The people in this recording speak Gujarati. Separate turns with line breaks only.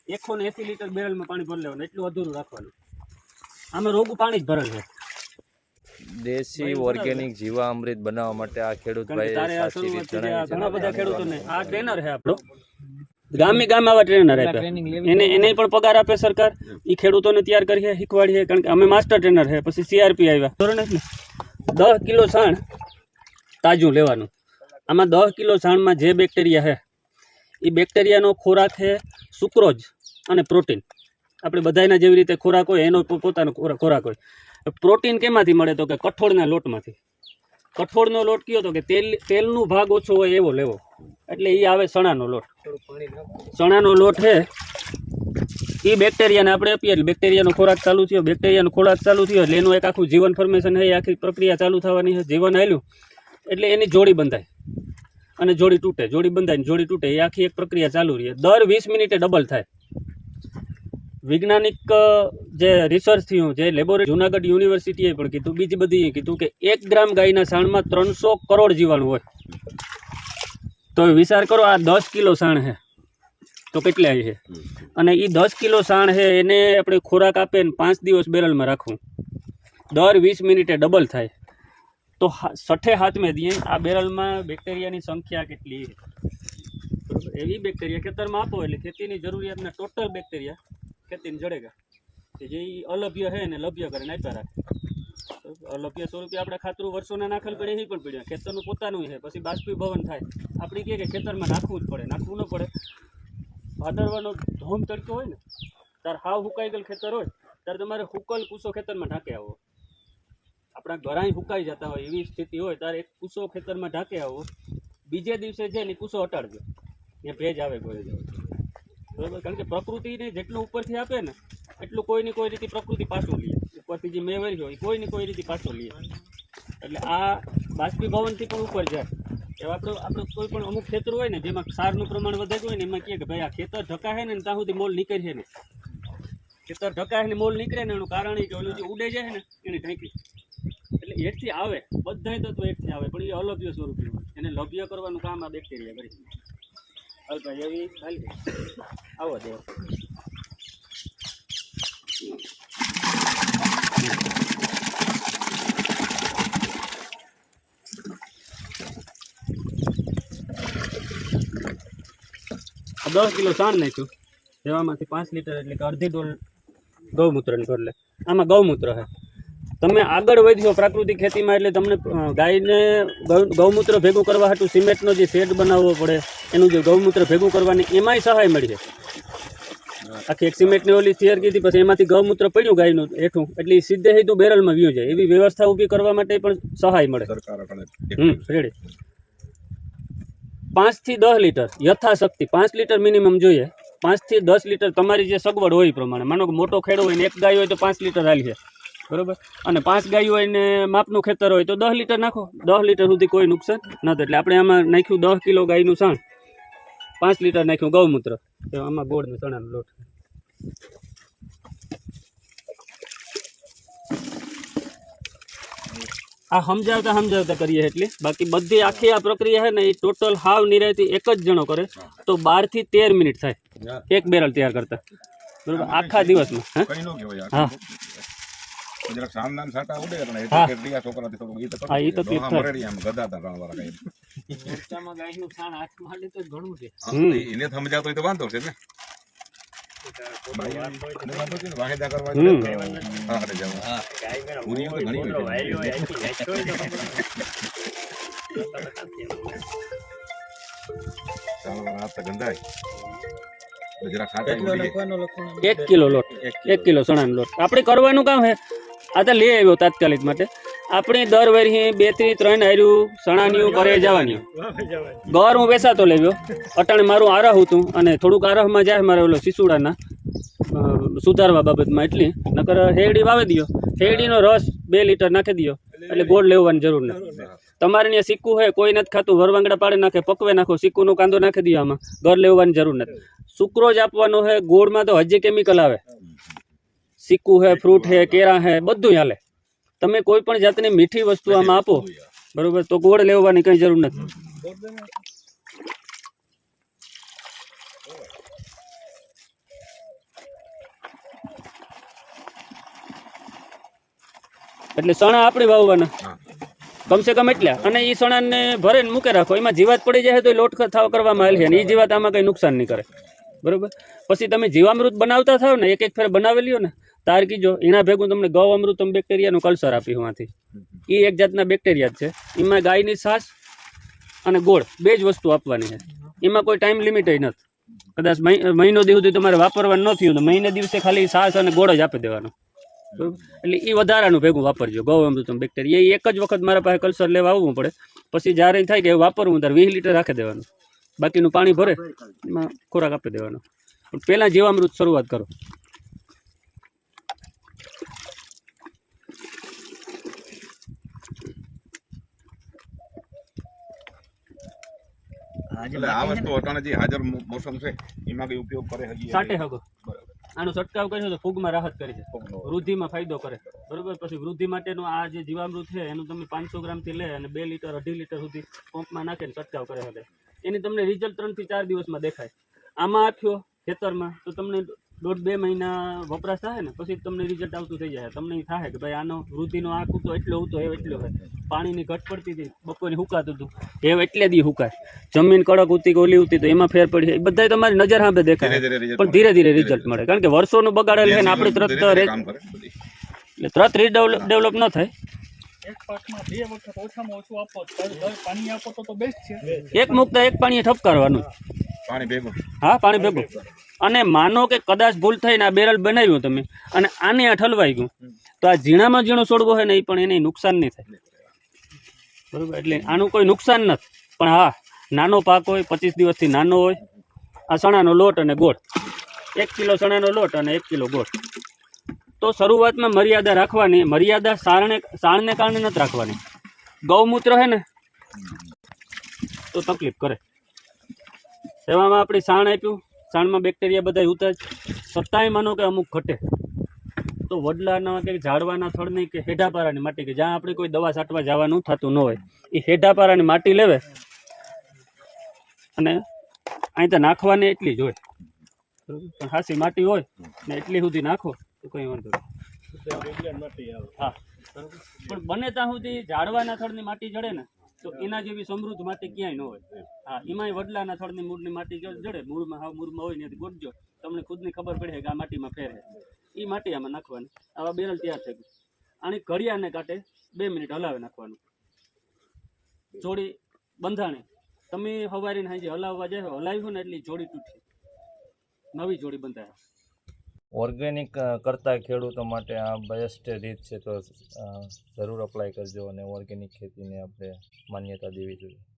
180 લીટર બેરલમાં પાણી ભરી લેવાનું, એટલું અધૂરું રાખવાનું. આમાં રોગું પાણી જ ભરેલ છે.
દેશી ઓર્ગેનિક જીવામૃત બનાવવા માટે આ ખેડૂત ભાઈ સાચી રીત જણાવી છે.
ઘણા બધા ખેડૂતોને આ ટ્રેનર છે આપણો, ગામે ગામ આવા ટ્રેનર આપ્યા, એને પણ પગાર આપે સરકાર. એ ખેડૂતોને તૈયાર કરીએ, શીખવાડીએ, કારણ કે અમે માસ્ટર ટ્રેનર છે. પછી CRP આવ્યા, બરોબર ને. 10 કિલો છાણ તાજું લેવાનું. આમાં 10 કિલો છાણમાં જે બેક્ટેરિયા છે એ બેક્ટેરિયાનો ખોરાક છે સુક્રોઝ અને પ્રોટીન. આપણે બધાના જેવી રીતે ખોરાક હોય એનો પોતાનો ખોરાક હોય. પ્રોટીન કેમાંથી મળે તો કે કઠોળના લોટમાંથી. કઠોળનો લોટ કયો તો કે તેલનું ભાગ ઓછો હોય એવો લેવો, એટલે એ આવે ચણાનો લોટ. ચણાનો લોટ છે એ બેક્ટેરિયાને આપણે આપીએ એટલે બેક્ટેરિયાનો ખોરાક ચાલુ થયો. બેક્ટેરિયાનો ખોરાક ચાલુ થયો એટલે એનું એક આખું જીવન ફોર્મેશન છે, એ આખી પ્રક્રિયા ચાલુ થવાની છે. જીવન આવેલું એટલે એની જોડી બંધાય અને જોડી તૂટે, જોડી બંધાય ને જોડી તૂટે, એ આખી એક પ્રક્રિયા ચાલુ રહે. દર 20 મિનિટે ડબલ થાય. વૈજ્ઞાનિક જે રિસર્ચ થયું, જે લેબોરેટરી જુનાગઢ યુનિવર્સિટીએ પણ કીધું, બીજી બધી કીધું કે 1 ગ્રામ ગાયના છાણમાં 300 કરોડ જીવાણુ હોય. તો વિચાર કરો, આ 10 કિલો છાણ છે તો કેટલા છે? અને એ 10 કિલો છાણ છે એને આપણે ખોરાક આપે ને 5 દિવસ બેરલમાં રાખવું, દર 20 મિનિટે ડબલ થાય. તો 6-7 દીએ આ બેરલમાં બેક્ટેરિયાની સંખ્યા કેટલી છે? એવી બેક્ટેરિયા ખેતરમાં આપો એટલે ખેતીની જરૂરિયાતના ટોટલ બેક્ટેરિયા ખેતીને જડેગા, કે જે અલભ્ય છે ને લભ્ય કરીને આપ્યા રાખે. અલભ્ય સ્વરૂપે આપણે ખાતરું વર્ષોના નાખેલ પડે એ પણ પડ્યા, ખેતરનું પોતાનું છે. પછી બાષ્પીભવન થાય. આપણે કે ખેતરમાં નાખવું જ પડે, નાખવું ન પડે. ભાદરવાનો ધોમ તડકો હોય ને ત્યારે હાવ હુકાઈ ગયેલ ખેતર હોય ત્યારે તમારે હુકલ કૂસો ખેતરમાં ઢાંકે આવો. આપણા ઘરાય હુકાઈ જતા હોય એવી સ્થિતિ હોય ત્યારે એક કૂસો ખેતરમાં ઢાંકે આવો. બીજે દિવસે છે ને કૂસો હટાડજો, ત્યાં ભેજ આવે કોઈ જાય, બરાબર. કારણ કે પ્રકૃતિને જેટલું ઉપરથી આપે ને એટલું કોઈની કોઈ રીતે પ્રકૃતિ પાછું લે. ઉપરથી જે મેળવી હોય કોઈની કોઈ રીતે પાછું લે. એટલે આ બાષ્પીભવનથી પણ ઉપર જાય. એવા આપણે કોઈ પણ અમુક ખેતર હોય ને જેમાં ક્ષારનું પ્રમાણ વધે હોય ને એમાં કહે કે ભાઈ આ ખેતર ઢકાય ને ત્યાં સુધી મોલ નીકળે ને, ખેતર ઢકાય ને મોલ નીકળે ને એનું કારણ એ કે ઓલું જે ઉડે જાય ને એની ઢાંકી, એટલે હેઠથી આવે, બધા તત્વો હેઠથી આવે, પણ એ અલભ્ય સ્વરૂપે હોય. એને લભ્ય કરવાનું કામ આ બેક્ટેરિયા કરી. હાલભાઈ એવી હાલી આવો દે. આ 10 કિલો છાણ નાખ્યું, જેમાંથી 5 લીટર એટલે કે અડધી ડોલ ગૌમૂત્રની ભર લે. આમાં ગૌમૂત્ર છે. તમે આગળ વધ્યો પ્રાકૃતિક ખેતીમાં એટલે તમને ગાયને ગૌમૂત્ર ભેગું કરવા હાટું સિમેન્ટનો જે શેડ બનાવવો પડે, એનું જે ગૌમૂત્ર ભેગું કરવાની એમાંય સહાય મળી છે. આખી એક સિમેન્ટની ઓલી તૈયાર કીધી, પછી એમાંથી ગૌમૂત્ર પડ્યું ગાયનું હેઠું, એટલે સીધે સીધું બેરલમાં વ્યૂ જાય. એવી વ્યવસ્થા ઊભી કરવા માટે પણ સહાય મળે. રેડી. 5 થી 10 લીટર યથાશક્તિ, 5 લીટર મિનિમમ જોઈએ. 5 થી 10 લીટર તમારી જે સગવડ હોય એ પ્રમાણે. માનો કે મોટો ખેડો હોય ને 1 ગાય હોય તો 5 લીટર હાલી છે, બરોબર. અને 5 ગાયો હોય ને માપનું ખેતર હોય તો 10 લીટર નાખો. 10 લીટર સુધી કોઈ નુકસાન નથી. એટલે આપણે આમાં નાખ્યું 10 કિલો ગાયનું છાણ, 5 લીટર નાખ્યું ગૌમૂત્ર, આમાં ગોળ ને ચણાનો લોટ. આ સમજાવતા કરીએ એટલે બાકી બધી આખી આ પ્રક્રિયા છે ને એ ટોટલ હાવ નિરાયથી એક જ જણો કરે તો 12 થી 13 મિનિટ થાય એક બેરલ તૈયાર કરતા, બરોબર, આખા દિવસમાં. હા એક કિલો લોટ, 1 કિલો ચણાનો લોટ આપણે કરવાનું કામ છે. આ તો લઈ આવ્યો તાત્કાલિક માટે. આપણે દર વર્ષે 2 થી 3 હાર્યું ચણાની ઘરે જવાની. ગોર હું વેચાતો લેવ્યો, અટાણે મારું આરહ હતું અને થોડુંક આરહમાં જાય મારે ઓલો સિસુડાના સુધારવા બાબતમાં. એટલી નકર હેરડી વાવી દો, હેરડીનો રસ 2 લીટર નાખી દો એટલે ગોળ લેવાની જરૂર નથી. તમારે ત્યાં સિક્કું હોય, કોઈ નથી ખાતું, વરવાંગડા પાડી નાખે, પકવે નાખો, સિક્કુનો કાંદો નાખી દો, આમાં ઘર લેવાની જરૂર નથી. સુક્રોજ આપવાનો છે. ગોળમાં તો હજી કેમિકલ આવે, સિક્કું હે, ફ્રૂટ હે, કેરા હે, બધું હાલે. તમે કોઈ પણ જાતની મીઠી વસ્તુ આમાં આપો, બરોબર, તો ગોળ લેવાની કઈ જરૂર નથી. એટલે ચણા આપણે વાવવાના
હા.
કમસે કમ એટલા, અને એ ચણાને ભરીને મૂકે રાખો, એમાં જીવાત પડી જાય તો એ લોટ થાવ કરવામાં આવે છે, અને એ જીવાત આમાં કંઈ નુકસાન નહીં કરે, બરોબર. પછી તમે જીવામૃત બનાવતા થાવ ને, એક એક ફેર બનાવી લ્યો ને, તાર કીજો એના ભેગું તમને ગૌ અમૃતમ બેક્ટેરિયાનું કલ્ચર આપી એમાંથી. એ એક જાતના બેક્ટેરિયા જ છે. એમાં ગાયની છાશ અને ગોળ બે જ વસ્તુ આપવાની છે. એમાં કોઈ ટાઈમ લિમિટ નથી. કદાચ મહિનો દિવસ સુધી તમારે વાપરવાનું ન થયું તો મહિને દિવસે ખાલી છાશ અને ગોળ જ આપી દેવાનો, બરોબર. એટલે એ વધારાનું ભેગું વાપરજો ગૌ અમૃતમ બેક્ટેરિયા. એ એક જ વખત મારા પાસે કલ્ચર લેવા આવવું પડે, પછી જ્યારે થાય કે વાપરવું ત્યારે 20 લીટર રાખી દેવાનું, બાકીનું પાણી ભરે એમાં ખોરાક આપી દેવાનો. પણ પહેલાં જીવામૃત શરૂઆત કરો.
એટલે આ વસ્તુ અટાણે જે હાજર મોસમ છે એમાં કઈ ઉપયોગ કરે હજી
સાટે હગો
બરાબર.
આનો છંટકાવ કરશો તો ફૂગમાં રાહત કરે છે, વૃદ્ધિમાં ફાયદો કરે, બરોબર. પછી વૃદ્ધિ માટેનું આ જે જીવામૃત છે એનું તમે 500 ગ્રામથી લે અને 2 લીટર 2.5 લીટર સુધી પંપમાં નાખીને છંટકાવ કરે છે. એની તમને રિઝલ્ટ 3 થી 4 દિવસમાં દેખાય. આમાં આપ્યો ખેતરમાં તો તમને 1.5-2 મહિના વપરાશ થાય ને પછી તમને રિઝલ્ટ આવતું થઈ જાય. તમને એ થાય કે ભાઈ આનો વૃદ્ધિનો આ કૂતો એટલો હતો એ એટલો હોય. પાણીની ઘટ પડતી હતી, બપોરે હુકાતું હતું એ એટલે દી હુકાય. જમીન કડક ઉતી કે ઓલી ઉતી તો એમાં ફેર પડી. એ બધા તમારી નજર સામે દેખાય, પણ ધીરે ધીરે રિઝલ્ટ મળે. કારણ કે વર્ષોનું બગાડેલ છે ને આપણે તરત
કામ કરે બધી.
એટલે તરત ડેવલપ ન થાય.
એક પાકમાં 2 વખત ઓછામાં ઓછું આપો, પાણી આપો તો બેસ્ટ છે.
એક મુકતા એક પાણીએ ઠપકારવાનું.
પાણી ભેગું.
હા, પાણી ભેગું. અને માનો કે કદાચ ભૂલ થઈને આ બેરલ બનાવ્યું તમે અને આને આ ઠલવાઈ ગયું તો આ ઝીણામાં ઝીણો છોડવો હોય ને એ પણ એને નુકસાન નહીં થાય, બરોબર. એટલે આનું કોઈ નુકસાન નથી. પણ હા, નાનો પાક હોય 25 દિવસથી નાનો હોય, આ ચણાનો લોટ અને ગોળ, 1 કિલો ચણાનો લોટ અને 1 કિલો ગોળ, તો શરૂઆતમાં મર્યાદા રાખવાની. મર્યાદા સાણને કારણે નથી રાખવાની. ગૌમૂત્ર છે ને તો તકલીફ કરે. એવામાં આપણી સાણ આપ્યું, સાણમાં બેક્ટેરિયા બધા ઉતા જ, છતાંય માનો કે અમુક ઘટે તો વડલાના કે ઝાડવાના થડની કે હેઠાપારાની માટી કે જ્યાં આપણે કોઈ દવા છાંટવા જવાનું થતું ન હોય એ હેઠાપારાની માટી લેવે અને અહીં તો નાખવાની એટલી જ હોય, બરોબર. પણ હાસી માટી હોય ને એટલી સુધી નાખો તો કંઈ વાંધો નહીં. હા, બરોબર. પણ બને ત્યાં સુધી ઝાડવાના થડની માટી જડે ને તો એના જેવી સમૃદ્ધ માટી ક્યાંય ન હોય. હા, એમાંય વડલાના થડની મૂળની માટી જડે, મૂળમાં હોય ને ગોઠજો, તમને ખુદની ખબર પડે કે આ માટીમાં ફેર છે. એ માટી આમાં નાખવાની. આવા બેરલ તૈયાર થઈ ગયું. આની ઘડિયાળને કાંટે 2 મિનિટ હલાવી નાખવાનું. જોડી બંધાણી તમે હવારીને હાંજે હલાવવા જાય, હલાવ્યું ને એટલી જોડી તૂટી, નવી જોડી બંધાય.
ઓર્ગેનિક કરતા ખેડૂતો માટે આ બેસ્ટ રીત છે, તો જરૂર અપ્લાય કરજો અને ઓર્ગેનિક ખેતીને આપણે માન્યતા દેવી જોઈએ.